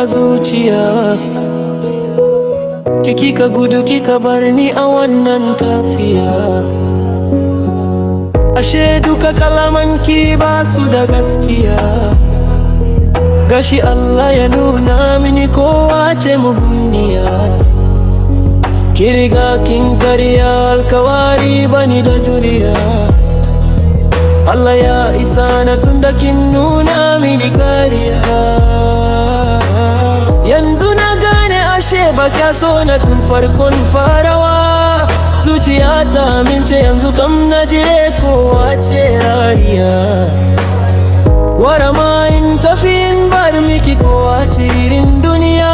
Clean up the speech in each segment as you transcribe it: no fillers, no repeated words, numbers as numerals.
a zuciya. Kika gudu kika bar ni a wannan tafiya. Ashe duka kalamanki ba su da gaskiya. Gashi Allah ya nuna mini kowa ce mugunniya. Ki riga kin karya alkawari bani da juriya. Allah ya isa na tunda kin nuna mini kariya. Yanzu na gane ashe baka so na tun farkon farawa. Zuciya ta mince yanzu kam na jire kowa ce rariya. Wara ma in tafi in bar miki kowa cirin duniya.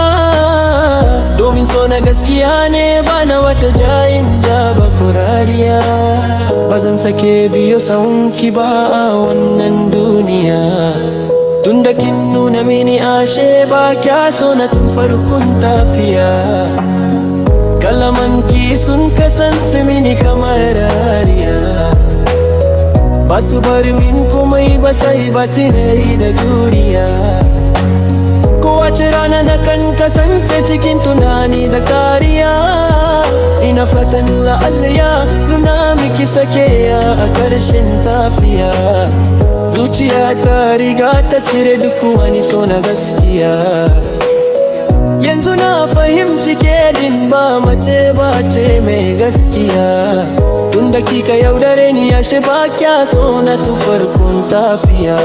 Domin so na gaskiya ne bana wata jayin jaba kurariya. Bazan sake biyo sahunki ba a wannan duniya. Tunda kin nuna mini ashe ba kya so na tun farkon tafiya. Kalamanki sun kasance mini kamar rariya. Basu bar min komai ba sai bacin rai da juriya. Kowace rana na kan kasance cikin tunani da kariya. Ina fatan la'alla ya nuna miki sakeya a ƙarshen tafiya. Zuciya ta riga ta cire duk wani so na gaskiya. Yanzu na fahimci ke din ba mace ba ce mai gaskiya. Tunda kika yaudare ni ashe ba kya so na tun farkon tafiya.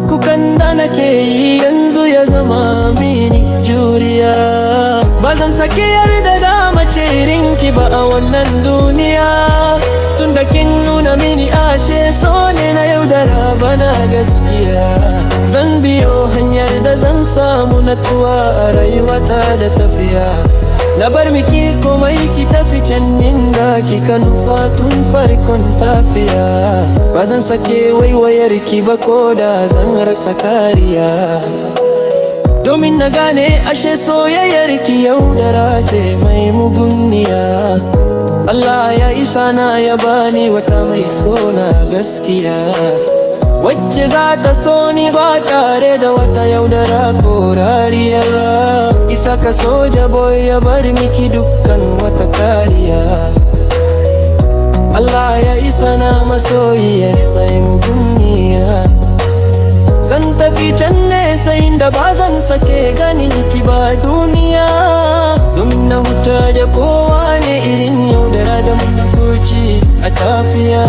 Kukan da nake yi yanzu ya zama mini juriya. Bazan sake yarda da mace irinki ba a wannan duniya. Tunda kin nuna mini ashe so ne na yaudara bana gaskiya. Zan biyo hanyar da zan samu natuwa a rayuwata da tafiya. Na bar miki komai ki tafi can inda kika nufa tun farkon tafiya. Bazan sake waiwayar ki ba ko da zan rasa kariya. Domin na gane ashe soyayyar ki yaudara ce mai mugunniya. Allah ya isa na ya bani wata mai sona gaskiya. Wacce za ta so ni ba tare da wata yaudara ko rariya. Isa ka soja boy ya bar miki dukkan wata kariya. Allah ya isa na masoyiya mai mugunniya. Zan tafi can nesa inda ba zan sake ganin ki ba duniya. Domin na huta da kowa ne irin yaudara da munafurci a tafiya.